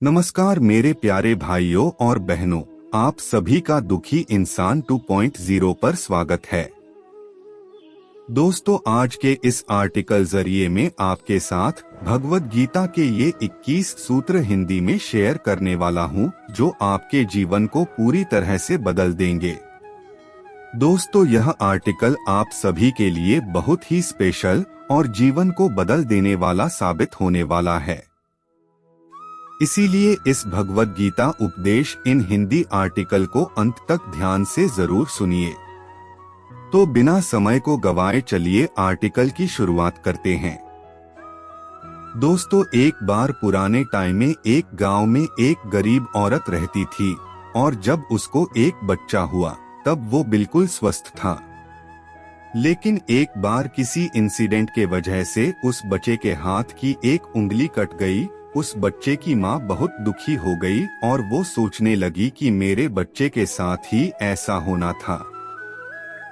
नमस्कार मेरे प्यारे भाइयों और बहनों, आप सभी का दुखी इंसान 2.0 पर स्वागत है। दोस्तों, आज के इस आर्टिकल जरिए में आपके साथ भगवत गीता के ये 21 सूत्र हिंदी में शेयर करने वाला हूँ, जो आपके जीवन को पूरी तरह से बदल देंगे। दोस्तों, यह आर्टिकल आप सभी के लिए बहुत ही स्पेशल और जीवन को बदल देने वाला साबित होने वाला है। इसीलिए इस भगवत गीता उपदेश इन हिंदी आर्टिकल को अंत तक ध्यान से जरूर सुनिए। तो बिना समय को गवाए चलिए आर्टिकल की शुरुआत करते हैं। दोस्तों, एक बार पुराने टाइम में एक गांव में एक गरीब औरत रहती थी और जब उसको एक बच्चा हुआ तब वो बिल्कुल स्वस्थ था। लेकिन एक बार किसी इंसिडेंट के वजह से उस बच्चे के हाथ की एक उंगली कट गई। उस बच्चे की माँ बहुत दुखी हो गई और वो सोचने लगी कि मेरे बच्चे के साथ ही ऐसा होना था।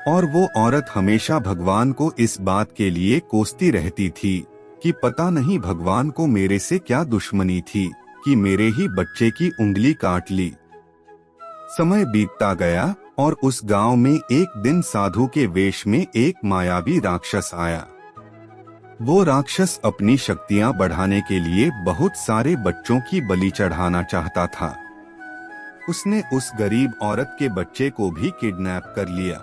और वो औरत हमेशा भगवान को इस बात के लिए कोसती रहती थी कि पता नहीं भगवान को मेरे से क्या दुश्मनी थी कि मेरे ही बच्चे की उंगली काट ली। समय बीतता गया और उस गांव में एक दिन साधु के वेश में एक मायावी राक्षस आया। वो राक्षस अपनी शक्तियां बढ़ाने के लिए बहुत सारे बच्चों की बलि चढ़ाना चाहता था। उसने उस गरीब औरत के बच्चे को भी किडनैप कर लिया।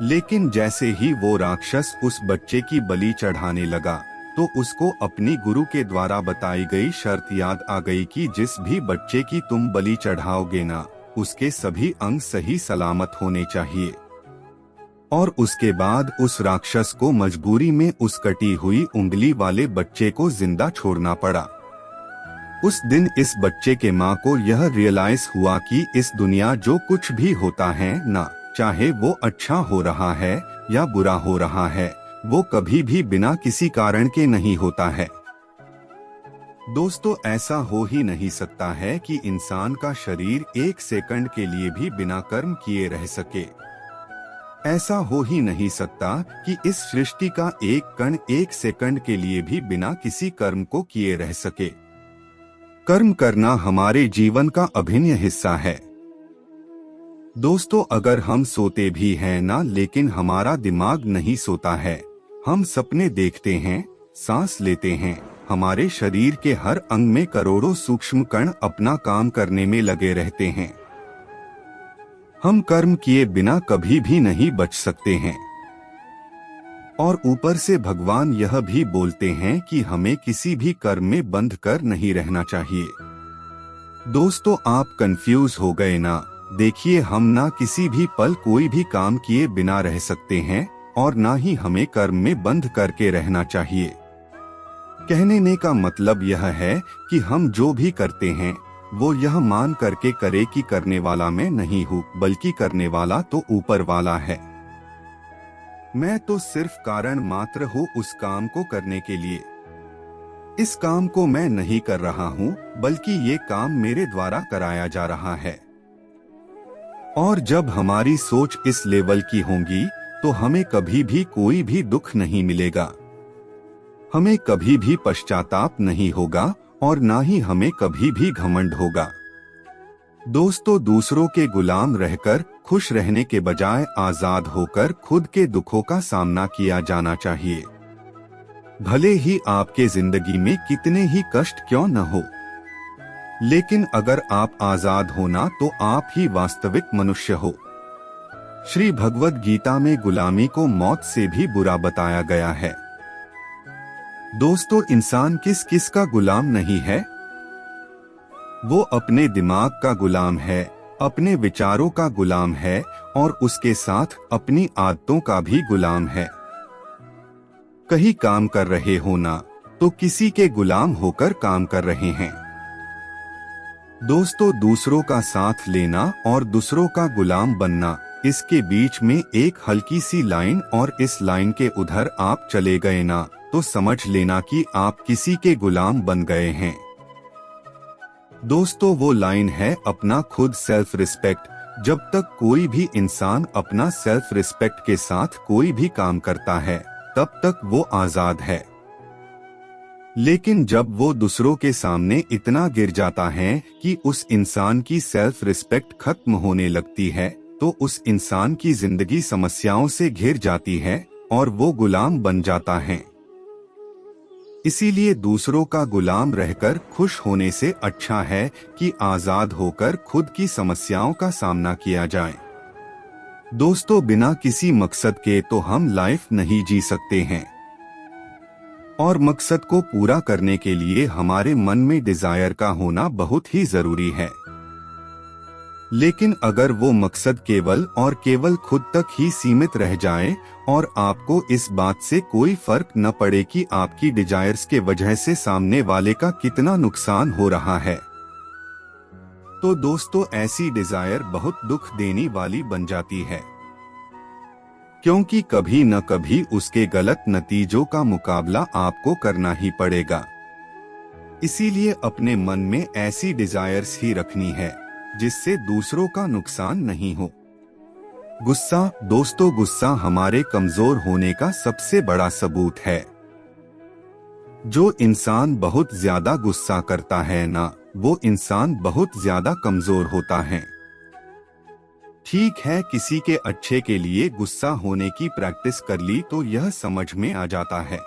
लेकिन जैसे ही वो राक्षस उस बच्चे की बलि चढ़ाने लगा तो उसको अपनी गुरु के द्वारा बताई गई शर्त याद आ गई कि जिस भी बच्चे की तुम बलि चढ़ाओगे ना, उसके सभी अंग सही सलामत होने चाहिए। और उसके बाद उस राक्षस को मजबूरी में उस कटी हुई उंगली वाले बच्चे को जिंदा छोड़ना पड़ा। उस दिन इस बच्चे के माँ को यह रियलाइज हुआ कि इस दुनिया जो कुछ भी होता है ना, चाहे वो अच्छा हो रहा है या बुरा हो रहा है, वो कभी भी बिना किसी कारण के नहीं होता है। दोस्तों, ऐसा हो ही नहीं सकता है कि इंसान का शरीर एक सेकंड के लिए भी बिना कर्म किए रह सके। ऐसा हो ही नहीं सकता कि इस सृष्टि का एक कण एक सेकंड के लिए भी बिना किसी कर्म को किए रह सके। कर्म करना हमारे जीवन का अभिन्न हिस्सा है। दोस्तों, अगर हम सोते भी हैं ना, लेकिन हमारा दिमाग नहीं सोता है। हम सपने देखते हैं, सांस लेते हैं, हमारे शरीर के हर अंग में करोड़ों सूक्ष्म कण अपना काम करने में लगे रहते हैं। हम कर्म किए बिना कभी भी नहीं बच सकते हैं। और ऊपर से भगवान यह भी बोलते हैं कि हमें किसी भी कर्म में बंध कर नहीं रहना चाहिए। दोस्तों, आप कंफ्यूज हो गए ना? देखिए, हम ना किसी भी पल कोई भी काम किए बिना रह सकते हैं और ना ही हमें कर्म में बंध करके रहना चाहिए। कहने का मतलब यह है कि हम जो भी करते हैं वो यह मान करके करे कि करने वाला मैं नहीं हूँ, बल्कि करने वाला तो ऊपर वाला है। मैं तो सिर्फ कारण मात्र हूँ उस काम को करने के लिए। इस काम को मैं नहीं कर रहा हूँ, बल्कि ये काम मेरे द्वारा कराया जा रहा है। और जब हमारी सोच इस लेवल की होगी तो हमें कभी भी कोई भी दुख नहीं मिलेगा, हमें कभी भी पश्चाताप नहीं होगा और ना ही हमें कभी भी घमंड होगा। दोस्तों, दूसरों के गुलाम रहकर खुश रहने के बजाय आजाद होकर खुद के दुखों का सामना किया जाना चाहिए। भले ही आपके जिंदगी में कितने ही कष्ट क्यों न हो, लेकिन अगर आप आजाद होना तो आप ही वास्तविक मनुष्य हो। श्री भगवत गीता में गुलामी को मौत से भी बुरा बताया गया है। दोस्तों, इंसान किस किस का गुलाम नहीं है? वो अपने दिमाग का गुलाम है, अपने विचारों का गुलाम है और उसके साथ अपनी आदतों का भी गुलाम है। कहीं काम कर रहे हो ना, तो किसी के गुलाम होकर काम कर रहे हैं। दोस्तों, दूसरों का साथ लेना और दूसरों का गुलाम बनना, इसके बीच में एक हल्की सी लाइन, और इस लाइन के उधर आप चले गए ना तो समझ लेना कि आप किसी के गुलाम बन गए हैं। दोस्तों, वो लाइन है अपना खुद सेल्फ रिस्पेक्ट। जब तक कोई भी इंसान अपना सेल्फ रिस्पेक्ट के साथ कोई भी काम करता है, तब तक वो आजाद है। लेकिन जब वो दूसरों के सामने इतना गिर जाता है कि उस इंसान की सेल्फ रिस्पेक्ट खत्म होने लगती है, तो उस इंसान की जिंदगी समस्याओं से घिर जाती है और वो गुलाम बन जाता है। इसीलिए दूसरों का गुलाम रहकर खुश होने से अच्छा है कि आजाद होकर खुद की समस्याओं का सामना किया जाए। दोस्तों, बिना किसी मकसद के तो हम लाइफ नहीं जी सकते हैं, और मकसद को पूरा करने के लिए हमारे मन में डिजायर का होना बहुत ही जरूरी है। लेकिन अगर वो मकसद केवल और केवल खुद तक ही सीमित रह जाए और आपको इस बात से कोई फर्क न पड़े कि आपकी डिजायर्स के वजह से सामने वाले का कितना नुकसान हो रहा है, तो दोस्तों ऐसी डिजायर बहुत दुख देने वाली बन जाती है, क्योंकि कभी न कभी उसके गलत नतीजों का मुकाबला आपको करना ही पड़ेगा। इसीलिए अपने मन में ऐसी डिजायर्स ही रखनी है जिससे दूसरों का नुकसान नहीं हो। गुस्सा, दोस्तों गुस्सा हमारे कमजोर होने का सबसे बड़ा सबूत है। जो इंसान बहुत ज्यादा गुस्सा करता है ना, वो इंसान बहुत ज्यादा कमजोर होता है। ठीक है, किसी के अच्छे के लिए गुस्सा होने की प्रैक्टिस कर ली तो यह समझ में आ जाता है।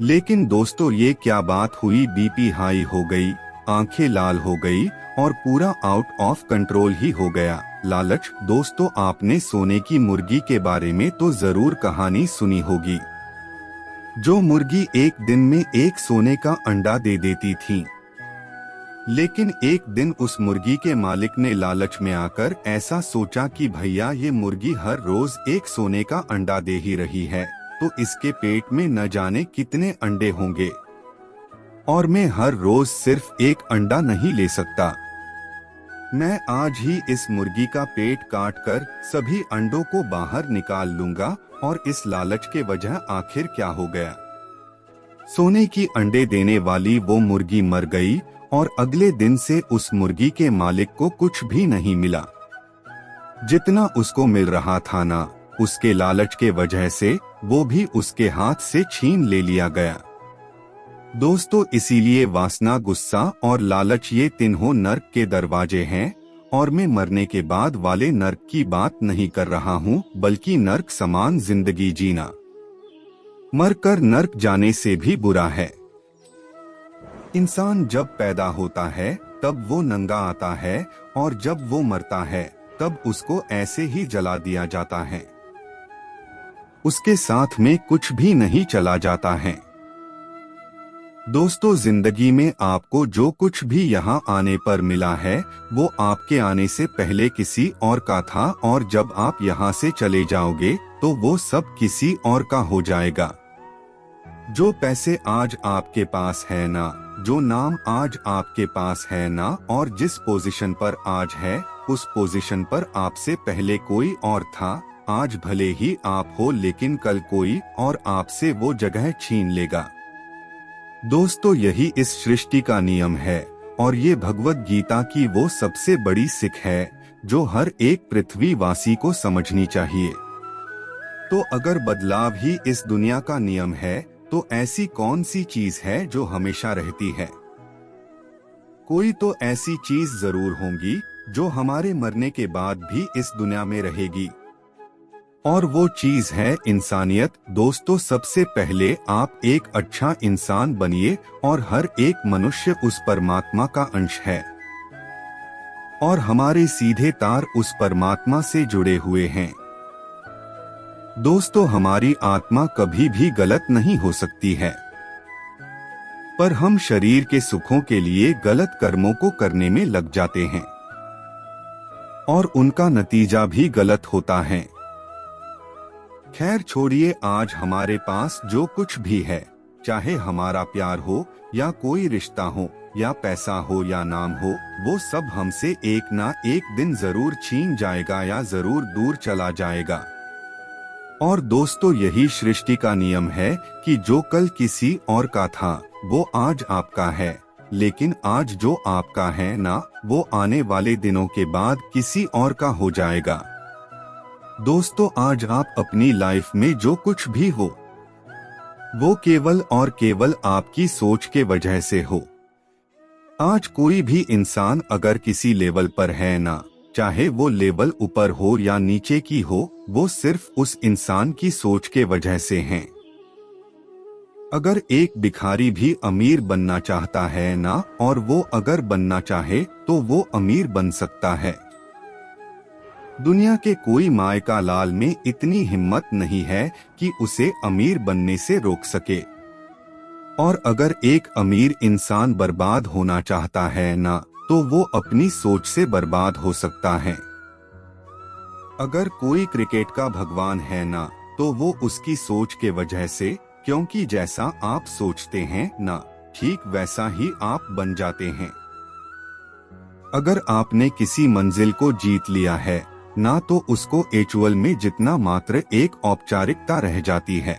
लेकिन दोस्तों ये क्या बात हुई, बीपी हाई हो गई, आंखें लाल हो गई और पूरा आउट ऑफ कंट्रोल ही हो गया। लालच, दोस्तों आपने सोने की मुर्गी के बारे में तो जरूर कहानी सुनी होगी। जो मुर्गी एक दिन में एक सोने का अंडा दे देती थी, लेकिन एक दिन उस मुर्गी के मालिक ने लालच में आकर ऐसा सोचा कि भैया ये मुर्गी हर रोज एक सोने का अंडा दे ही रही है, तो इसके पेट में न जाने कितने अंडे होंगे, और मैं हर रोज सिर्फ एक अंडा नहीं ले सकता। मैं आज ही इस मुर्गी का पेट काटकर सभी अंडों को बाहर निकाल लूंगा। और इस लालच के वजह आखिर क्या हो गया, सोने की अंडे देने वाली वो मुर्गी मर गई और अगले दिन से उस मुर्गी के मालिक को कुछ भी नहीं मिला। जितना उसको मिल रहा था ना, उसके लालच के वजह से वो भी उसके हाथ से छीन ले लिया गया। दोस्तों इसीलिए वासना, गुस्सा और लालच ये तीनों नर्क के दरवाजे हैं, और मैं मरने के बाद वाले नर्क की बात नहीं कर रहा हूँ, बल्कि नर्क समान जिंदगी जीना। मरकर नर्क जाने से भी बुरा है। इंसान जब पैदा होता है तब वो नंगा आता है, और जब वो मरता है तब उसको ऐसे ही जला दिया जाता है। उसके साथ में कुछ भी नहीं चला जाता है। दोस्तों जिंदगी में आपको जो कुछ भी यहाँ आने पर मिला है वो आपके आने से पहले किसी और का था, और जब आप यहाँ से चले जाओगे तो वो सब किसी और का हो जाएगा। जो पैसे आज आपके पास है ना, जो नाम आज आपके पास है ना, और जिस पोजीशन पर आज है उस पोजीशन पर आपसे पहले कोई और था। आज भले ही आप हो, लेकिन कल कोई और आपसे वो जगह छीन लेगा। दोस्तों यही इस सृष्टि का नियम है, और ये भगवत गीता की वो सबसे बड़ी सीख है जो हर एक पृथ्वीवासी को समझनी चाहिए। तो अगर बदलाव ही इस दुनिया का नियम है, तो ऐसी कौन सी चीज है जो हमेशा रहती है? कोई तो ऐसी चीज जरूर होगी जो हमारे मरने के बाद भी इस दुनिया में रहेगी, और वो चीज है इंसानियत। दोस्तों सबसे पहले आप एक अच्छा इंसान बनिए, और हर एक मनुष्य उस परमात्मा का अंश है, और हमारे सीधे तार उस परमात्मा से जुड़े हुए हैं। दोस्तों हमारी आत्मा कभी भी गलत नहीं हो सकती है, पर हम शरीर के सुखों के लिए गलत कर्मों को करने में लग जाते हैं, और उनका नतीजा भी गलत होता है। खैर छोड़िए, आज हमारे पास जो कुछ भी है, चाहे हमारा प्यार हो या कोई रिश्ता हो या पैसा हो या नाम हो, वो सब हमसे एक ना एक दिन जरूर छीन जाएगा या जरूर दूर चला जाएगा। और दोस्तों यही सृष्टि का नियम है कि जो कल किसी और का था वो आज आपका है, लेकिन आज जो आपका है ना, वो आने वाले दिनों के बाद किसी और का हो जाएगा। दोस्तों आज आप अपनी लाइफ में जो कुछ भी हो, वो केवल और केवल आपकी सोच के वजह से हो। आज कोई भी इंसान अगर किसी लेवल पर है ना, चाहे वो लेवल ऊपर हो या नीचे की हो, वो सिर्फ उस इंसान की सोच के वजह से हैं। अगर एक भिखारी भी अमीर बनना चाहता है ना, और वो अगर बनना चाहे तो वो अमीर बन सकता है। दुनिया के कोई माय का लाल में इतनी हिम्मत नहीं है कि उसे अमीर बनने से रोक सके। और अगर एक अमीर इंसान बर्बाद होना चाहता है ना, तो वो अपनी सोच से बर्बाद हो सकता है। अगर कोई क्रिकेट का भगवान है ना, तो वो उसकी सोच के वजह से, क्योंकि जैसा आप सोचते हैं ना, ठीक वैसा ही आप बन जाते हैं। अगर आपने किसी मंजिल को जीत लिया है ना, तो उसको एक्चुअल में जितना मात्र एक औपचारिकता रह जाती है।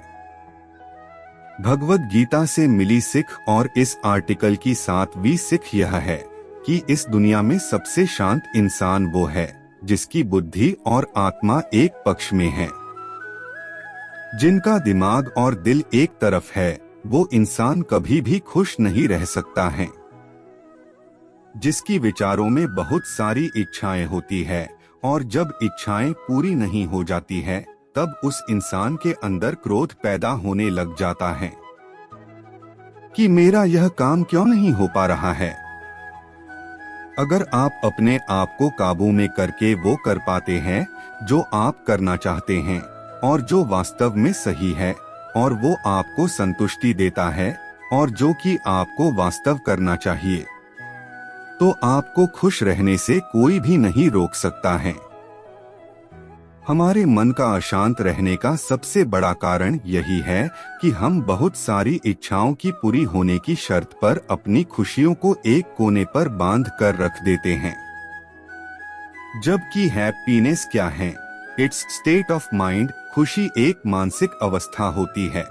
भगवद गीता से मिली सिख और इस आर्टिकल की 7वीं सिख यह है कि इस दुनिया में सबसे शांत इंसान वो है जिसकी बुद्धि और आत्मा एक पक्ष में है। जिनका दिमाग और दिल एक तरफ है, वो इंसान कभी भी खुश नहीं रह सकता है। जिसकी विचारों में बहुत सारी इच्छाएं होती है, और जब इच्छाएं पूरी नहीं हो जाती है, तब उस इंसान के अंदर क्रोध पैदा होने लग जाता है कि मेरा यह काम क्यों नहीं हो पा रहा है। अगर आप अपने आप को काबू में करके वो कर पाते हैं जो आप करना चाहते हैं, और जो वास्तव में सही है, और वो आपको संतुष्टि देता है, और जो कि आपको वास्तव करना चाहिए, तो आपको खुश रहने से कोई भी नहीं रोक सकता है। हमारे मन का अशांत रहने का सबसे बड़ा कारण यही है कि हम बहुत सारी इच्छाओं की पूरी होने की शर्त पर अपनी खुशियों को एक कोने पर बांध कर रख देते हैं। जबकि हैप्पीनेस क्या है? It's state of mind. खुशी एक मानसिक अवस्था होती है।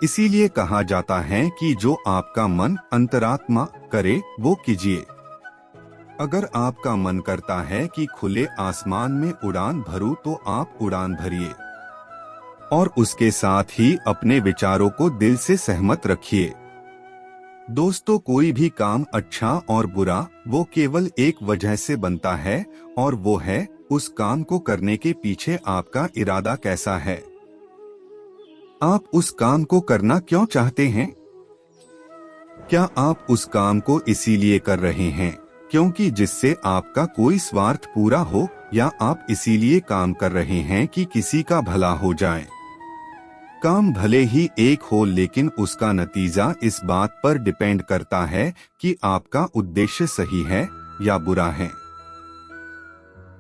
इसीलिए कहा जाता है कि जो आपका मन अंतरात्मा करे वो कीजिए। अगर आपका मन करता है कि खुले आसमान में उड़ान भरूं, तो आप उड़ान भरिए, और उसके साथ ही अपने विचारों को दिल से सहमत रखिए। दोस्तों, कोई भी काम अच्छा और बुरा वो केवल एक वजह से बनता है, और वो है उस काम को करने के पीछे आपका इरादा कैसा है। आप उस काम को करना क्यों चाहते हैं? क्या आप उस काम को इसीलिए कर रहे हैं क्योंकि जिससे आपका कोई स्वार्थ पूरा हो, या आप इसीलिए काम कर रहे हैं कि किसी का भला हो जाए? काम भले ही एक हो, लेकिन उसका नतीजा इस बात पर डिपेंड करता है कि आपका उद्देश्य सही है या बुरा है।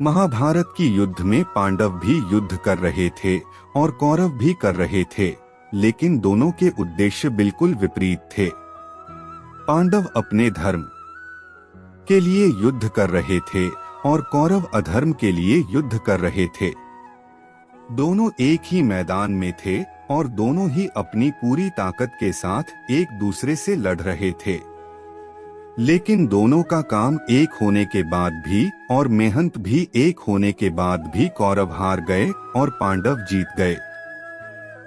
महाभारत की युद्ध में पांडव भी युद्ध कर रहे थे और कौरव भी कर रहे थे, लेकिन दोनों के उद्देश्य बिल्कुल विपरीत थे। पांडव अपने धर्म के लिए युद्ध कर रहे थे और कौरव अधर्म के लिए युद्ध कर रहे थे। दोनों एक ही मैदान में थे और दोनों ही अपनी पूरी ताकत के साथ एक दूसरे से लड़ रहे थे, लेकिन दोनों का काम एक होने के बाद भी और मेहनत भी एक होने के बाद भी कौरव हार गए और पांडव जीत गए।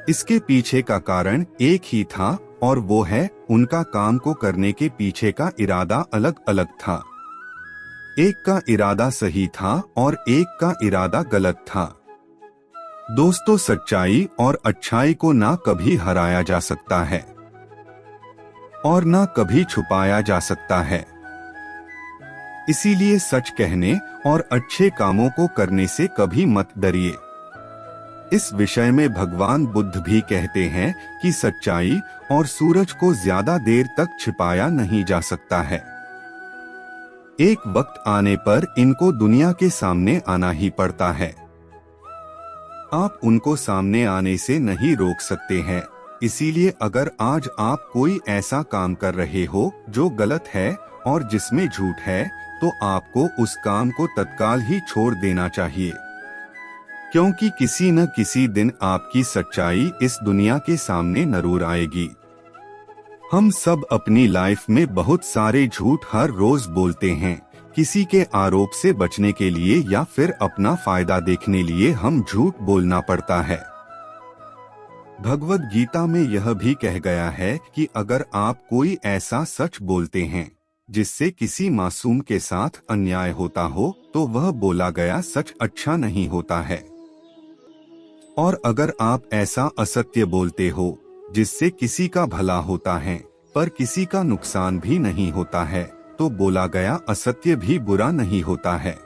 इसके पीछे का कारण एक ही था, और वो है उनका काम को करने के पीछे का इरादा अलग अलग था। एक का इरादा सही था और एक का इरादा गलत था। दोस्तों, सच्चाई और अच्छाई को ना कभी हराया जा सकता है और ना कभी छुपाया जा सकता है। इसीलिए सच कहने और अच्छे कामों को करने से कभी मत डरिए। इस विषय में भगवान बुद्ध भी कहते हैं कि सच्चाई और सूरज को ज्यादा देर तक छिपाया नहीं जा सकता है। एक वक्त आने पर इनको दुनिया के सामने आना ही पड़ता है। आप उनको सामने आने से नहीं रोक सकते हैं। इसीलिए अगर आज आप कोई ऐसा काम कर रहे हो जो गलत है और जिसमें झूठ है, तो आपको उस काम को तत्काल ही छोड़ देना चाहिए, क्योंकि किसी न किसी दिन आपकी सच्चाई इस दुनिया के सामने जरूर आएगी। हम सब अपनी लाइफ में बहुत सारे झूठ हर रोज बोलते हैं। किसी के आरोप से बचने के लिए या फिर अपना फायदा देखने लिए हम झूठ बोलना पड़ता है। भगवद गीता में यह भी कह गया है कि अगर आप कोई ऐसा सच बोलते हैं जिससे किसी मासूम के साथ अन्याय होता हो तो वह बोला गया सच अच्छा नहीं होता है। और अगर आप ऐसा असत्य बोलते हो जिससे किसी का भला होता है पर किसी का नुकसान भी नहीं होता है तो बोला गया असत्य भी बुरा नहीं होता है।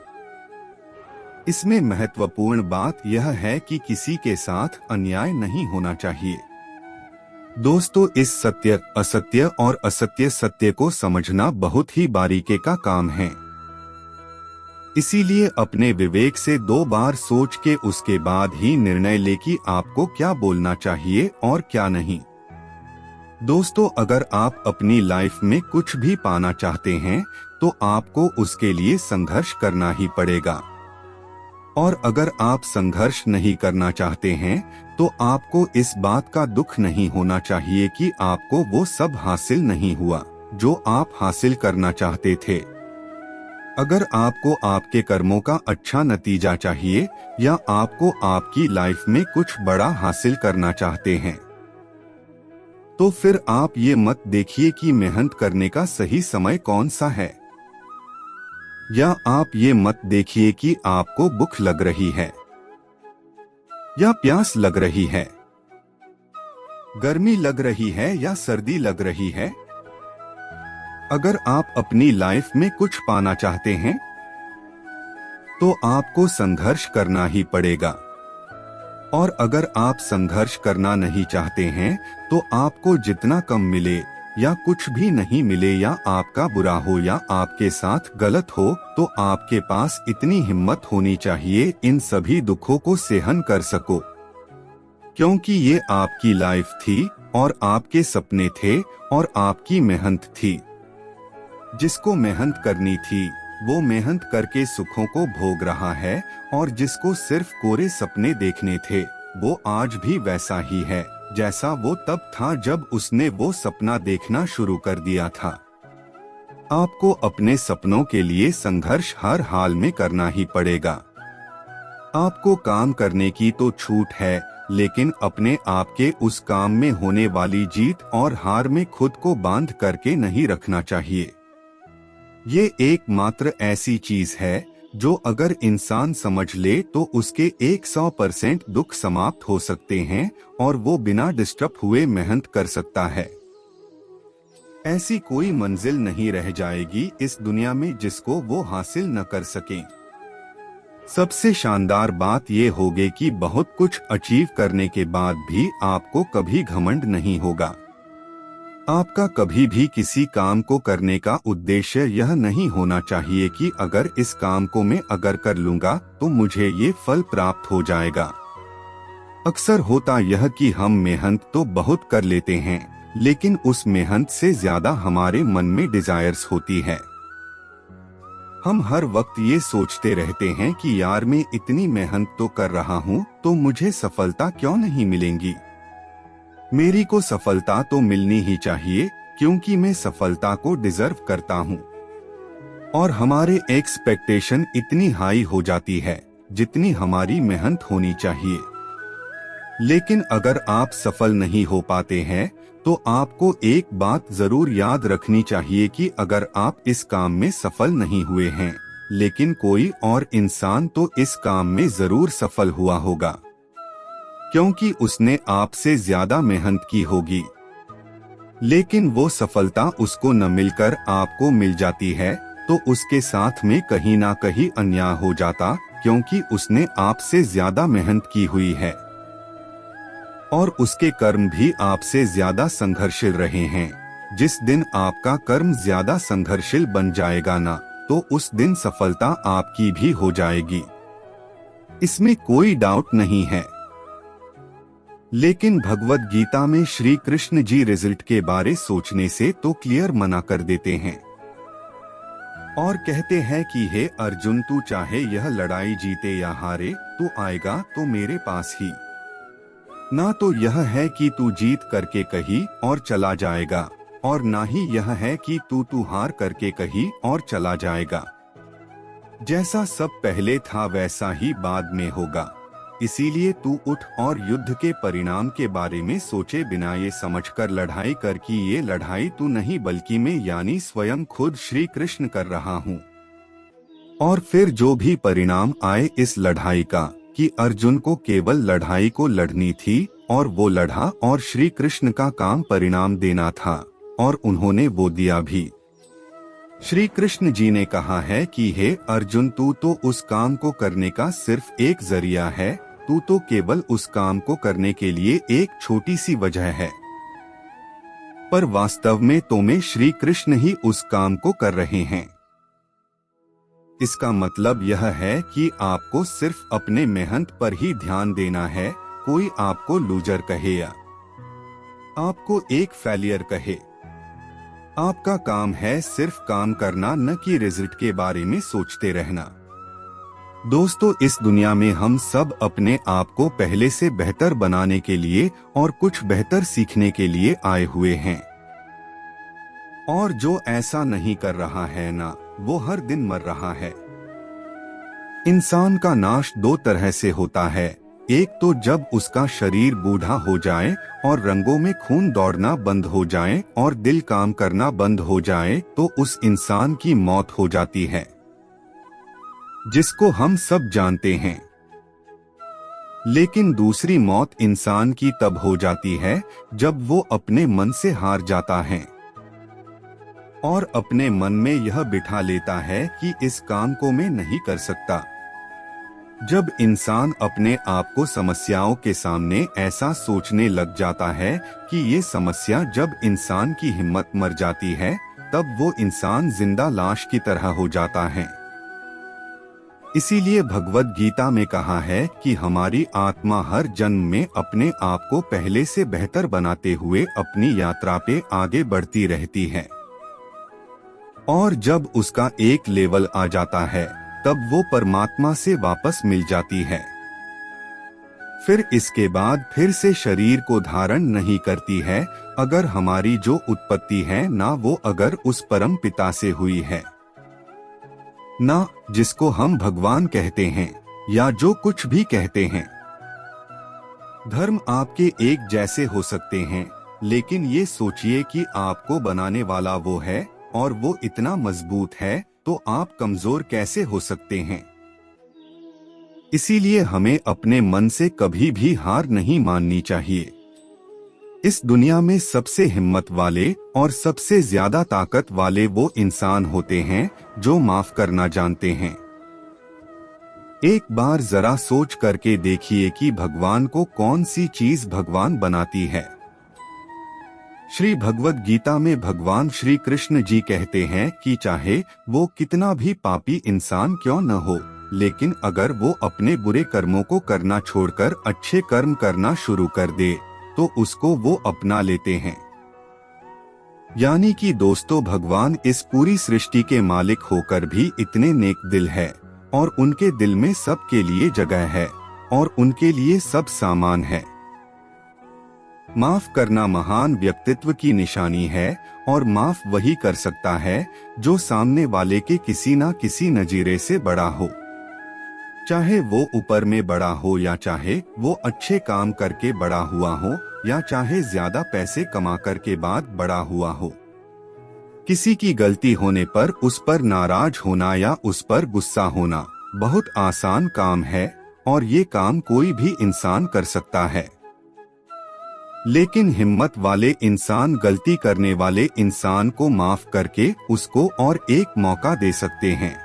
इसमें महत्वपूर्ण बात यह है कि किसी के साथ अन्याय नहीं होना चाहिए। दोस्तों, इस सत्य असत्य और असत्य सत्य को समझना बहुत ही बारीकी का काम है। इसीलिए अपने विवेक से 2 बार सोच के उसके बाद ही निर्णय ले कि आपको क्या बोलना चाहिए और क्या नहीं। दोस्तों, अगर आप अपनी लाइफ में कुछ भी पाना चाहते हैं तो आपको उसके लिए संघर्ष करना ही पड़ेगा। और अगर आप संघर्ष नहीं करना चाहते हैं तो आपको इस बात का दुख नहीं होना चाहिए कि आपको वो सब हासिल नहीं हुआ जो आप हासिल करना चाहते थे। अगर आपको आपके कर्मों का अच्छा नतीजा चाहिए या आपको आपकी लाइफ में कुछ बड़ा हासिल करना चाहते हैं तो फिर आप ये मत देखिए कि मेहनत करने का सही समय कौन सा है, या आप ये मत देखिए कि आपको भूख लग रही है या प्यास लग रही है, गर्मी लग रही है या सर्दी लग रही है। अगर आप अपनी लाइफ में कुछ पाना चाहते हैं तो आपको संघर्ष करना ही पड़ेगा। और अगर आप संघर्ष करना नहीं चाहते हैं तो आपको जितना कम मिले या कुछ भी नहीं मिले या आपका बुरा हो या आपके साथ गलत हो तो आपके पास इतनी हिम्मत होनी चाहिए इन सभी दुखों को सहन कर सको, क्योंकि ये आपकी लाइफ थी और आपके सपने थे और आपकी मेहनत थी। जिसको मेहनत करनी थी वो मेहनत करके सुखों को भोग रहा है और जिसको सिर्फ कोरे सपने देखने थे वो आज भी वैसा ही है जैसा वो तब था जब उसने वो सपना देखना शुरू कर दिया था। आपको अपने सपनों के लिए संघर्ष हर हाल में करना ही पड़ेगा। आपको काम करने की तो छूट है, लेकिन अपने आप के उस काम में होने वाली जीत और हार में खुद को बांध करके नहीं रखना चाहिए। ये एकमात्र ऐसी चीज है जो अगर इंसान समझ ले तो उसके 100% दुख समाप्त हो सकते हैं और वो बिना डिस्टर्ब हुए मेहनत कर सकता है। ऐसी कोई मंजिल नहीं रह जाएगी इस दुनिया में जिसको वो हासिल न कर सके। सबसे शानदार बात ये होगी कि बहुत कुछ अचीव करने के बाद भी आपको कभी घमंड नहीं होगा। आपका कभी भी किसी काम को करने का उद्देश्य यह नहीं होना चाहिए कि अगर इस काम को मैं अगर कर लूंगा तो मुझे ये फल प्राप्त हो जाएगा। अक्सर होता यह कि हम मेहनत तो बहुत कर लेते हैं लेकिन उस मेहनत से ज्यादा हमारे मन में डिजायर्स होती है। हम हर वक्त ये सोचते रहते हैं कि यार मैं इतनी मेहनत तो कर रहा हूँ तो मुझे सफलता क्यों नहीं मिलेंगी। मेरी को सफलता तो मिलनी ही चाहिए क्योंकि मैं सफलता को डिजर्व करता हूँ। और हमारे एक्सपेक्टेशन इतनी हाई हो जाती है जितनी हमारी मेहनत होनी चाहिए। लेकिन अगर आप सफल नहीं हो पाते हैं तो आपको एक बात जरूर याद रखनी चाहिए कि अगर आप इस काम में सफल नहीं हुए हैं लेकिन कोई और इंसान तो इस काम में जरूर सफल हुआ होगा, क्योंकि उसने आपसे ज्यादा मेहनत की होगी। लेकिन वो सफलता उसको न मिलकर आपको मिल जाती है तो उसके साथ में कहीं ना कहीं अन्याय हो जाता, क्योंकि उसने आपसे ज्यादा मेहनत की हुई है और उसके कर्म भी आपसे ज्यादा संघर्षशील रहे हैं। जिस दिन आपका कर्म ज्यादा संघर्षशील बन जाएगा ना तो उस दिन सफलता आपकी भी हो जाएगी, इसमें कोई डाउट नहीं है। लेकिन भगवद गीता में श्री कृष्ण जी रिजल्ट के बारे सोचने से तो क्लियर मना कर देते हैं और कहते हैं कि हे अर्जुन, तू चाहे यह लड़ाई जीते या हारे तू आएगा तो मेरे पास ही। ना तो यह है कि तू जीत करके कहीं और चला जाएगा और ना ही यह है कि तू हार करके कहीं और चला जाएगा। जैसा सब पहले था वैसा ही बाद में होगा। इसीलिए तू उठ और युद्ध के परिणाम के बारे में सोचे बिना ये समझकर लड़ाई कर कि ये लड़ाई तू नहीं बल्कि मैं यानी स्वयं खुद श्री कृष्ण कर रहा हूँ। और फिर जो भी परिणाम आए इस लड़ाई का कि अर्जुन को केवल लड़ाई को लड़नी थी और वो लड़ा और श्री कृष्ण का काम परिणाम देना था और उन्होंने वो दिया भी। श्री कृष्ण जी ने कहा है कि हे अर्जुन, तू तो उस काम को करने का सिर्फ एक जरिया है, तू तो केवल उस काम को करने के लिए एक छोटी सी वजह है, पर वास्तव में तो मैं श्री कृष्ण ही उस काम को कर रहे हैं। इसका मतलब यह है कि आपको सिर्फ अपने मेहनत पर ही ध्यान देना है। कोई आपको लूजर कहे या आपको एक फेलियर कहे, आपका काम है सिर्फ काम करना, न कि रिजल्ट के बारे में सोचते रहना। दोस्तों, इस दुनिया में हम सब अपने आप को पहले से बेहतर बनाने के लिए और कुछ बेहतर सीखने के लिए आए हुए हैं, और जो ऐसा नहीं कर रहा है ना, वो हर दिन मर रहा है। इंसान का नाश दो तरह से होता है, एक तो जब उसका शरीर बूढ़ा हो जाए और रंगों में खून दौड़ना बंद हो जाए और दिल काम करना बंद हो जाए तो उस इंसान की मौत हो जाती है, जिसको हम सब जानते हैं। लेकिन दूसरी मौत इंसान की तब हो जाती है जब वो अपने मन से हार जाता है और अपने मन में यह बिठा लेता है कि इस काम को मैं नहीं कर सकता। जब इंसान अपने आप को समस्याओं के सामने ऐसा सोचने लग जाता है कि ये समस्या, जब इंसान की हिम्मत मर जाती है तब वो इंसान जिंदा लाश की तरह हो जाता है। इसीलिए भगवद गीता में कहा है कि हमारी आत्मा हर जन्म में अपने आप को पहले से बेहतर बनाते हुए अपनी यात्रा पे आगे बढ़ती रहती है, और जब उसका एक लेवल आ जाता है तब वो परमात्मा से वापस मिल जाती है। फिर इसके बाद फिर से शरीर को धारण नहीं करती है, अगर हमारी जो उत्पत्ति है ना वो अगर उस परम पिता से हुई है ना, जिसको हम भगवान कहते हैं या जो कुछ भी कहते हैं। धर्म आपके एक जैसे हो सकते हैं, लेकिन ये सोचिए कि आपको बनाने वाला वो है और वो इतना मजबूत है तो आप कमजोर कैसे हो सकते हैं। इसीलिए हमें अपने मन से कभी भी हार नहीं माननी चाहिए। इस दुनिया में सबसे हिम्मत वाले और सबसे ज्यादा ताकत वाले वो इंसान होते हैं जो माफ करना जानते हैं। एक बार जरा सोच करके देखिए कि भगवान को कौन सी चीज भगवान बनाती है। श्री भगवद गीता में भगवान श्री कृष्ण जी कहते हैं कि चाहे वो कितना भी पापी इंसान क्यों न हो, लेकिन अगर वो अपने बुरे कर्मों को करना छोड़कर अच्छे कर्म करना शुरू कर दे तो उसको वो अपना लेते हैं। यानी कि दोस्तों, भगवान इस पूरी सृष्टि के मालिक होकर भी इतने नेक दिल है और उनके दिल में सबके लिए जगह है और उनके लिए सब सामान है। माफ करना महान व्यक्तित्व की निशानी है और माफ वही कर सकता है जो सामने वाले के किसी न किसी नजीरे से बड़ा हो, चाहे वो ऊपर में बड़ा हो या चाहे वो अच्छे काम करके बड़ा हुआ हो या चाहे ज्यादा पैसे कमा कर के बाद बड़ा हुआ हो। किसी की गलती होने पर उस पर नाराज होना या उस पर गुस्सा होना बहुत आसान काम है और ये काम कोई भी इंसान कर सकता है। लेकिन हिम्मत वाले इंसान गलती करने वाले इंसान को माफ करके उसको और एक मौका दे सकते हैं।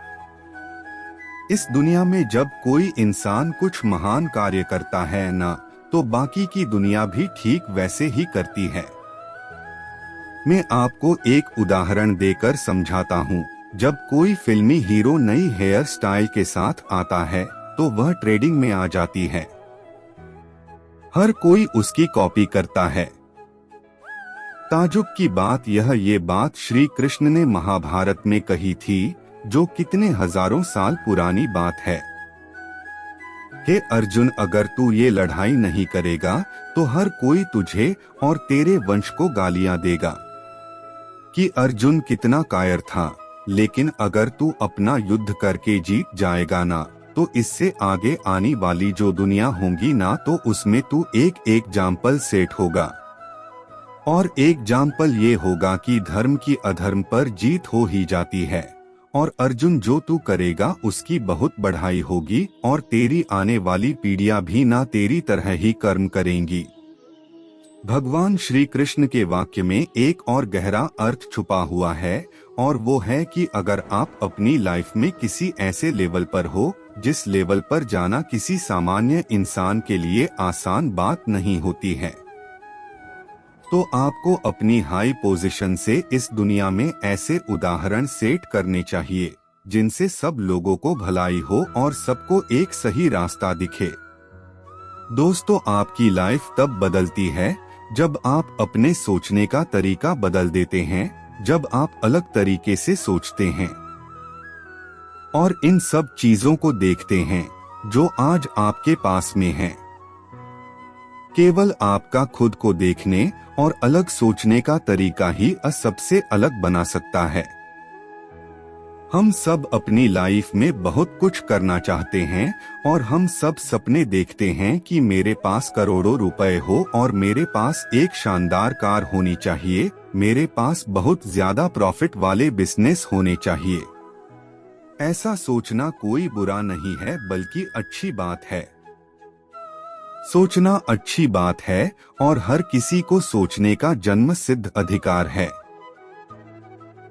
इस दुनिया में जब कोई इंसान कुछ महान कार्य करता है ना, तो बाकी की दुनिया भी ठीक वैसे ही करती है। मैं आपको एक उदाहरण देकर समझाता हूँ। जब कोई फिल्मी हीरो नई हेयर स्टाइल के साथ आता है तो वह ट्रेंडिंग में आ जाती है, हर कोई उसकी कॉपी करता है। ताजुब की बात ये बात श्री कृष्ण ने महाभारत में कही थी, जो कितने हजारों साल पुरानी बात है। हे अर्जुन, अगर तू ये लड़ाई नहीं करेगा तो हर कोई तुझे और तेरे वंश को गालियां देगा कि अर्जुन कितना कायर था, लेकिन अगर तू अपना युद्ध करके जीत जाएगा ना, तो इससे आगे आने वाली जो दुनिया होगी ना, तो उसमें तू एक एग्जाम्पल सेट होगा। और एग्जाम्पल ये होगा कि धर्म की अधर्म पर जीत हो ही जाती है। और अर्जुन, जो तू करेगा उसकी बहुत बढ़ाई होगी और तेरी आने वाली पीढ़ियां भी ना तेरी तरह ही कर्म करेंगी। भगवान श्री कृष्ण के वाक्य में एक और गहरा अर्थ छुपा हुआ है, और वो है कि अगर आप अपनी लाइफ में किसी ऐसे लेवल पर हो जिस लेवल पर जाना किसी सामान्य इंसान के लिए आसान बात नहीं होती है, तो आपको अपनी हाई पोजीशन से इस दुनिया में ऐसे उदाहरण सेट करने चाहिए जिनसे सब लोगों को भलाई हो और सबको एक सही रास्ता दिखे। दोस्तों, आपकी लाइफ तब बदलती है जब आप अपने सोचने का तरीका बदल देते हैं, जब आप अलग तरीके से सोचते हैं और इन सब चीजों को देखते हैं जो आज आपके पास में है। केवल आपका खुद को देखने और अलग सोचने का तरीका ही सबसे अलग बना सकता है। हम सब अपनी लाइफ में बहुत कुछ करना चाहते हैं और हम सब सपने देखते हैं कि मेरे पास करोड़ों रुपए हो और मेरे पास एक शानदार कार होनी चाहिए, मेरे पास बहुत ज्यादा प्रॉफिट वाले बिजनेस होने चाहिए। ऐसा सोचना कोई बुरा नहीं है, बल्कि अच्छी बात है। सोचना अच्छी बात है और हर किसी को सोचने का जन्मसिद्ध अधिकार है।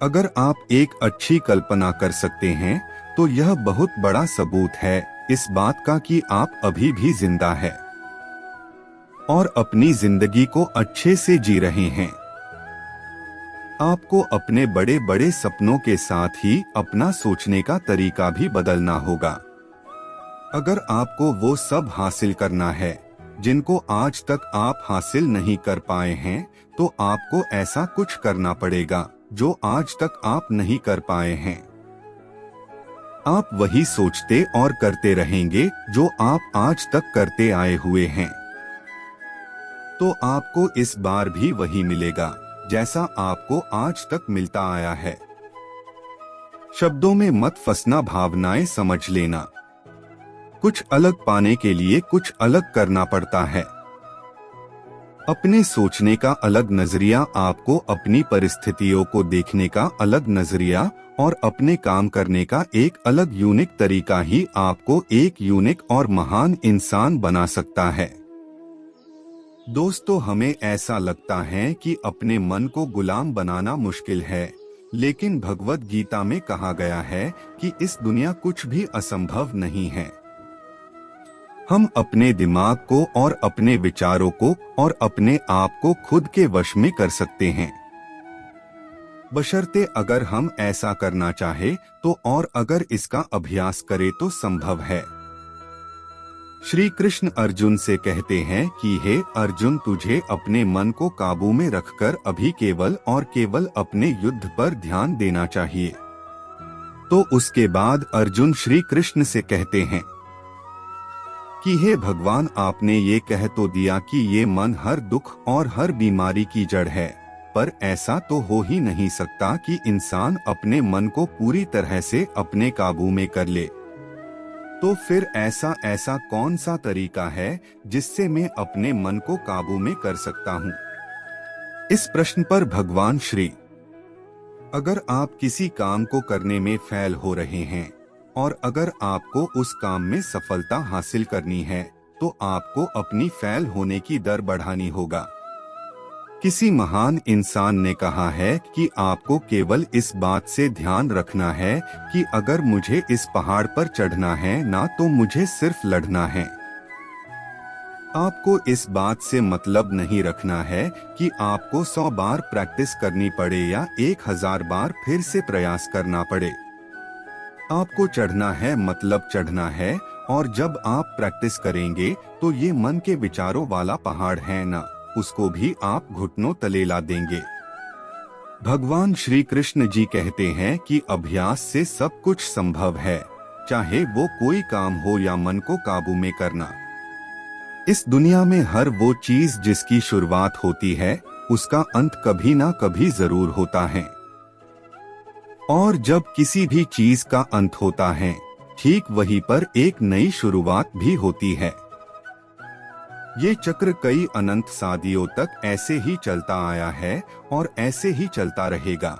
अगर आप एक अच्छी कल्पना कर सकते हैं तो यह बहुत बड़ा सबूत है इस बात का कि आप अभी भी जिंदा हैं और अपनी जिंदगी को अच्छे से जी रहे हैं। आपको अपने बड़े बड़े सपनों के साथ ही अपना सोचने का तरीका भी बदलना होगा। अगर आपको वो सब हासिल करना है जिनको आज तक आप हासिल नहीं कर पाए हैं, तो आपको ऐसा कुछ करना पड़ेगा जो आज तक आप नहीं कर पाए हैं। आप वही सोचते और करते रहेंगे जो आप आज तक करते आए हुए हैं, तो आपको इस बार भी वही मिलेगा जैसा आपको आज तक मिलता आया है। शब्दों में मत फंसना, भावनाएं समझ लेना। कुछ अलग पाने के लिए कुछ अलग करना पड़ता है। अपने सोचने का अलग नजरिया आपको अपनी परिस्थितियों को देखने का अलग नजरिया और अपने काम करने का एक अलग यूनिक तरीका ही आपको एक यूनिक और महान इंसान बना सकता है। दोस्तों, हमें ऐसा लगता है कि अपने मन को गुलाम बनाना मुश्किल है, लेकिन भगवद गीता में कहा गया है कि इस दुनिया कुछ भी असंभव नहीं है। हम अपने दिमाग को और अपने विचारों को और अपने आप को खुद के वश में कर सकते हैं, बशर्ते अगर हम ऐसा करना चाहे तो, और अगर इसका अभ्यास करें तो संभव है। श्री कृष्ण अर्जुन से कहते हैं कि हे अर्जुन, तुझे अपने मन को काबू में रखकर अभी केवल और केवल अपने युद्ध पर ध्यान देना चाहिए। तो उसके बाद अर्जुन श्री कृष्ण से कहते हैं कि हे भगवान, आपने ये कह तो दिया कि ये मन हर दुख और हर बीमारी की जड़ है, पर ऐसा तो हो ही नहीं सकता कि इंसान अपने मन को पूरी तरह से अपने काबू में कर ले। तो फिर ऐसा कौन सा तरीका है जिससे मैं अपने मन को काबू में कर सकता हूँ? इस प्रश्न पर भगवान श्री, अगर आप किसी काम को करने में फेल हो रहे हैं और अगर आपको उस काम में सफलता हासिल करनी है, तो आपको अपनी फेल होने की दर बढ़ानी होगा। किसी महान इंसान ने कहा है कि आपको केवल इस बात से ध्यान रखना है कि अगर मुझे इस पहाड़ पर चढ़ना है ना, तो मुझे सिर्फ लड़ना है। आपको इस बात से मतलब नहीं रखना है कि आपको 100 बार प्रैक्टिस करनी पड़े या 1000 बार फिर से प्रयास करना पड़े। आपको चढ़ना है मतलब चढ़ना है, और जब आप प्रैक्टिस करेंगे तो ये मन के विचारों वाला पहाड़ है ना, उसको भी आप घुटनों तले ला देंगे। भगवान श्री कृष्ण जी कहते हैं कि अभ्यास से सब कुछ संभव है, चाहे वो कोई काम हो या मन को काबू में करना। इस दुनिया में हर वो चीज जिसकी शुरुआत होती है, उसका अंत कभी ना कभी जरूर होता है। और जब किसी भी चीज का अंत होता है, ठीक वहीं पर एक नई शुरुआत भी होती है। ये चक्र कई अनंत सदियों तक ऐसे ही चलता आया है और ऐसे ही चलता रहेगा।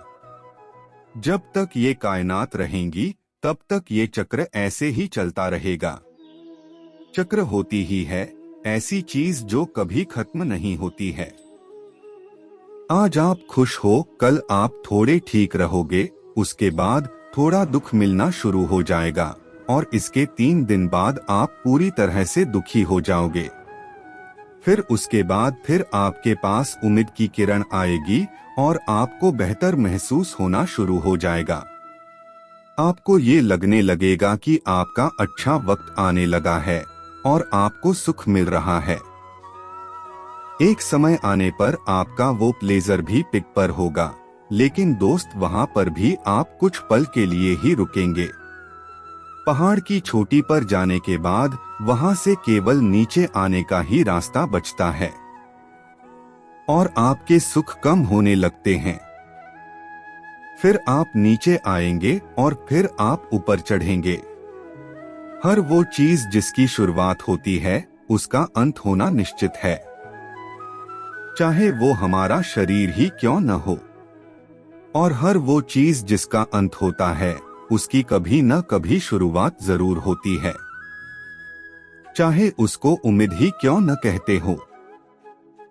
जब तक ये कायनात रहेंगी तब तक ये चक्र ऐसे ही चलता रहेगा। चक्र होती ही है ऐसी चीज जो कभी खत्म नहीं होती है। आज आप खुश हो, कल आप थोड़े ठीक रहोगे, उसके बाद थोड़ा दुख मिलना शुरू हो जाएगा और इसके 3 दिन बाद आप पूरी तरह से दुखी हो जाओगे। फिर उसके बाद फिर आपके पास उम्मीद की किरण आएगी और आपको बेहतर महसूस होना शुरू हो जाएगा। आपको ये लगने लगेगा कि आपका अच्छा वक्त आने लगा है और आपको सुख मिल रहा है। एक समय आने पर आपका वो प्लेजर भी पिक पर होगा, लेकिन दोस्त वहाँ पर भी आप कुछ पल के लिए ही रुकेंगे। पहाड़ की चोटी पर जाने के बाद वहाँ से केवल नीचे आने का ही रास्ता बचता है और आपके सुख कम होने लगते हैं। फिर आप नीचे आएंगे और फिर आप ऊपर चढ़ेंगे। हर वो चीज जिसकी शुरुआत होती है उसका अंत होना निश्चित है, चाहे वो हमारा शरीर ही क्यों न हो। और हर वो चीज जिसका अंत होता है उसकी कभी न कभी शुरुआत जरूर होती है, चाहे उसको उम्मीद ही क्यों न कहते हो।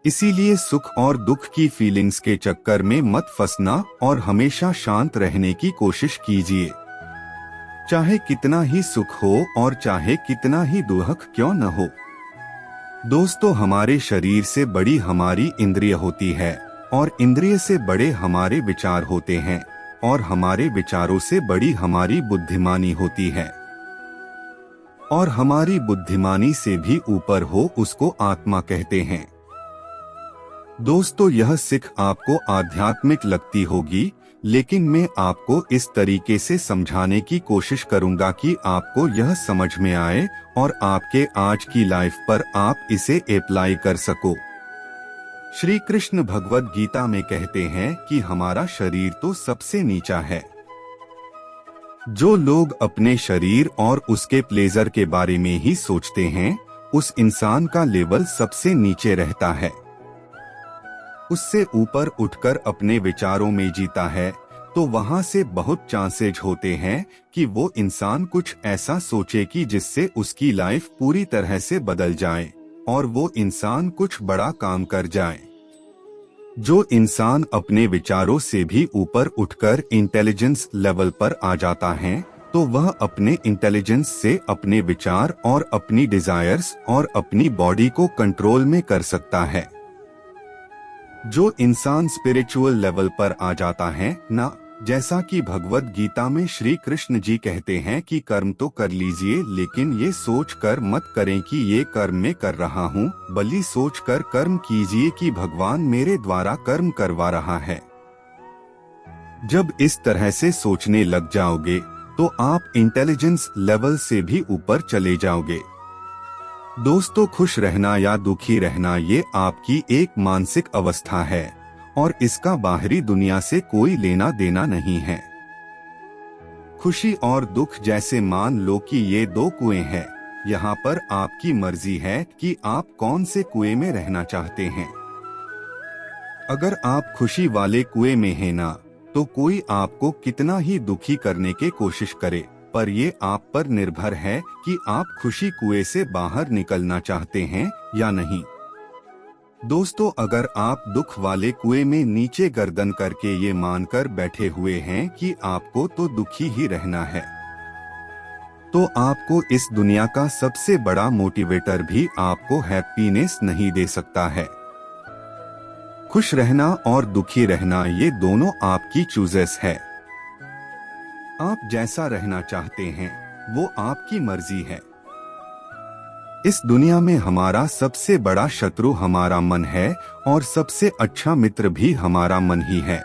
इसीलिए सुख और दुख की फीलिंग्स के चक्कर में मत फंसना और हमेशा शांत रहने की कोशिश कीजिए। चाहे कितना ही सुख हो और चाहे कितना ही दुख क्यों न हो। दोस्तों, हमारे शरीर से बड़ी हमारी इंद्रिय होती है और इंद्रिय से बड़े हमारे विचार होते हैं और हमारे विचारों से बड़ी हमारी बुद्धिमानी होती है और हमारी बुद्धिमानी से भी ऊपर हो उसको आत्मा कहते हैं। दोस्तों, यह सिख आपको आध्यात्मिक लगती होगी, लेकिन मैं आपको इस तरीके से समझाने की कोशिश करूंगा कि आपको यह समझ में आए और आपके आज की लाइफ पर आप इसे अप्लाई कर सको। श्री कृष्ण भगवद गीता में कहते हैं कि हमारा शरीर तो सबसे नीचा है। जो लोग अपने शरीर और उसके प्लेजर के बारे में ही सोचते हैं, उस इंसान का लेवल सबसे नीचे रहता है। उससे ऊपर उठकर अपने विचारों में जीता है तो वहां से बहुत चांसेज होते हैं कि वो इंसान कुछ ऐसा सोचे कि जिससे उसकी लाइफ पूरी तरह से बदल जाए और वो इंसान कुछ बड़ा काम कर जाए। जो इंसान अपने विचारों से भी ऊपर उठकर इंटेलिजेंस लेवल पर आ जाता है तो वह अपने इंटेलिजेंस से अपने विचार और अपनी डिजायर्स और अपनी बॉडी को कंट्रोल में कर सकता है। जो इंसान स्पिरिचुअल लेवल पर आ जाता है ना, जैसा कि भगवद गीता में श्री कृष्ण जी कहते हैं कि कर्म तो कर लीजिए, लेकिन ये सोच कर मत करें कि ये कर्म मैं कर रहा हूँ, बल्कि सोच कर कर्म कीजिए कि भगवान मेरे द्वारा कर्म करवा रहा है। जब इस तरह से सोचने लग जाओगे तो आप इंटेलिजेंस लेवल से भी ऊपर चले जाओगे। दोस्तों, खुश रहना या दुखी रहना ये आपकी एक मानसिक अवस्था है और इसका बाहरी दुनिया से कोई लेना देना नहीं है। खुशी और दुख जैसे मान लो कि ये 2 कुएं हैं। यहाँ पर आपकी मर्जी है कि आप कौन से कुएं में रहना चाहते हैं। अगर आप खुशी वाले कुएं में हैं ना, तो कोई आपको कितना ही दुखी करने की कोशिश करे, पर ये आप पर निर्भर है कि आप खुशी कुएं से बाहर निकलना चाहते हैं या नहीं। दोस्तों, अगर आप दुख वाले कुएं में नीचे गर्दन करके ये मानकर बैठे हुए हैं कि आपको तो दुखी ही रहना है, तो आपको इस दुनिया का सबसे बड़ा मोटिवेटर भी आपको हैप्पीनेस नहीं दे सकता है। खुश रहना और दुखी रहना ये दोनों आपकी चॉइस है। आप जैसा रहना चाहते हैं वो आपकी मर्जी है। इस दुनिया में हमारा सबसे बड़ा शत्रु हमारा मन है और सबसे अच्छा मित्र भी हमारा मन ही है।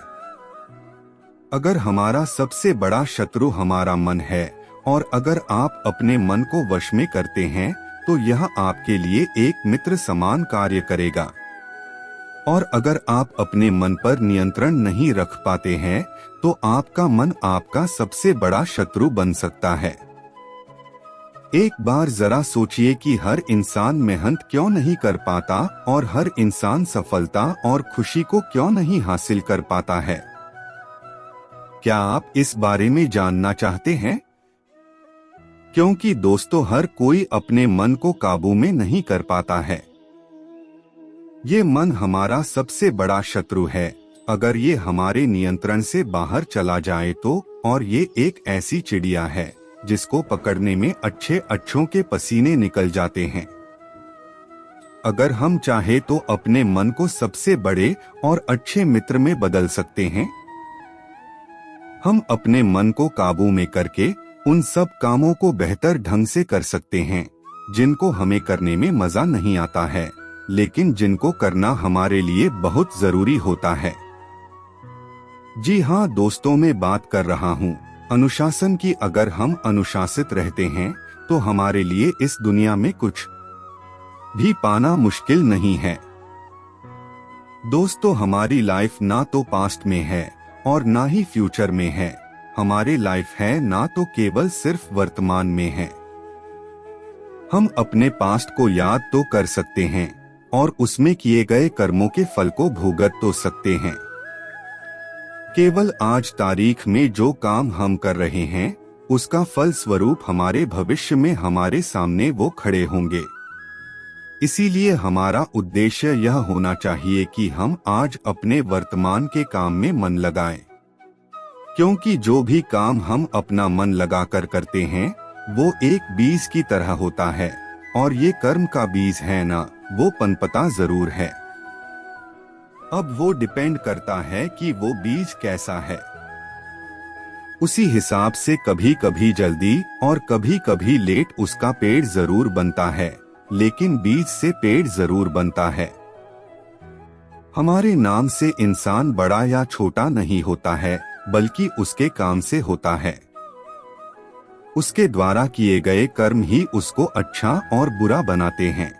अगर हमारा सबसे बड़ा शत्रु हमारा मन है और अगर आप अपने मन को वश में करते हैं तो यह आपके लिए एक मित्र समान कार्य करेगा। और अगर आप अपने मन पर नियंत्रण नहीं रख पाते हैं तो आपका मन आपका सबसे बड़ा शत्रु बन सकता है। एक बार जरा सोचिए कि हर इंसान मेहनत क्यों नहीं कर पाता और हर इंसान सफलता और खुशी को क्यों नहीं हासिल कर पाता है। क्या आप इस बारे में जानना चाहते हैं? क्योंकि दोस्तों, हर कोई अपने मन को काबू में नहीं कर पाता है। ये मन हमारा सबसे बड़ा शत्रु है। अगर ये हमारे नियंत्रण से बाहर चला जाए तो, और ये एक ऐसी चिड़िया है जिसको पकड़ने में अच्छों के पसीने निकल जाते हैं। अगर हम चाहे तो अपने मन को सबसे बड़े और अच्छे मित्र में बदल सकते हैं। हम अपने मन को काबू में करके उन सब कामों को बेहतर ढंग से कर सकते हैं जिनको हमें करने में मजा नहीं आता है, लेकिन जिनको करना हमारे लिए बहुत जरूरी होता है। जी हाँ दोस्तों, मैं बात कर रहा हूँ अनुशासन की। अगर हम अनुशासित रहते हैं तो हमारे लिए इस दुनिया में कुछ भी पाना मुश्किल नहीं है। दोस्तों, हमारी लाइफ ना तो पास्ट में है और ना ही फ्यूचर में है। हमारी लाइफ है ना तो केवल सिर्फ वर्तमान में है। हम अपने पास्ट को याद तो कर सकते हैं और उसमें किए गए कर्मों के फल को भुगत तो सकते हैं। केवल आज तारीख में जो काम हम कर रहे हैं उसका फल स्वरूप हमारे भविष्य में हमारे सामने वो खड़े होंगे। इसीलिए हमारा उद्देश्य यह होना चाहिए कि हम आज अपने वर्तमान के काम में मन लगाएं, क्योंकि जो भी काम हम अपना मन लगाकर करते हैं वो एक बीज की तरह होता है, और ये कर्म का बीज है ना, वो पनपता जरूर है। अब वो डिपेंड करता है कि वो बीज कैसा है। उसी हिसाब से कभी कभी जल्दी और कभी कभी लेट उसका पेड़ जरूर बनता है, लेकिन बीज से पेड़ जरूर बनता है। हमारे नाम से इंसान बड़ा या छोटा नहीं होता है, बल्कि उसके काम से होता है। उसके द्वारा किए गए कर्म ही उसको अच्छा और बुरा बनाते हैं,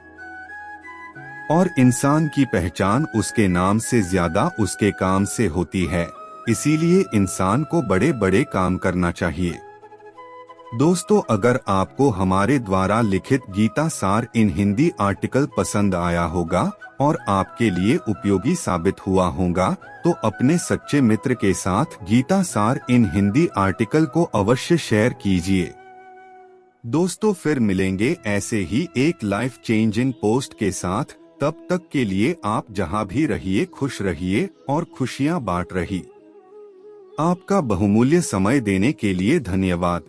और इंसान की पहचान उसके नाम से ज्यादा उसके काम से होती है। इसीलिए इंसान को बड़े बड़े काम करना चाहिए। दोस्तों, अगर आपको हमारे द्वारा लिखित गीता सार इन हिंदी आर्टिकल पसंद आया होगा और आपके लिए उपयोगी साबित हुआ होगा तो अपने सच्चे मित्र के साथ गीता सार इन हिंदी आर्टिकल को अवश्य शेयर कीजिए। दोस्तों, फिर मिलेंगे ऐसे ही एक लाइफ चेंजिंग पोस्ट के साथ। तब तक के लिए आप जहां भी रहिए खुश रहिए और खुशियां बांट रही। आपका बहुमूल्य समय देने के लिए धन्यवाद।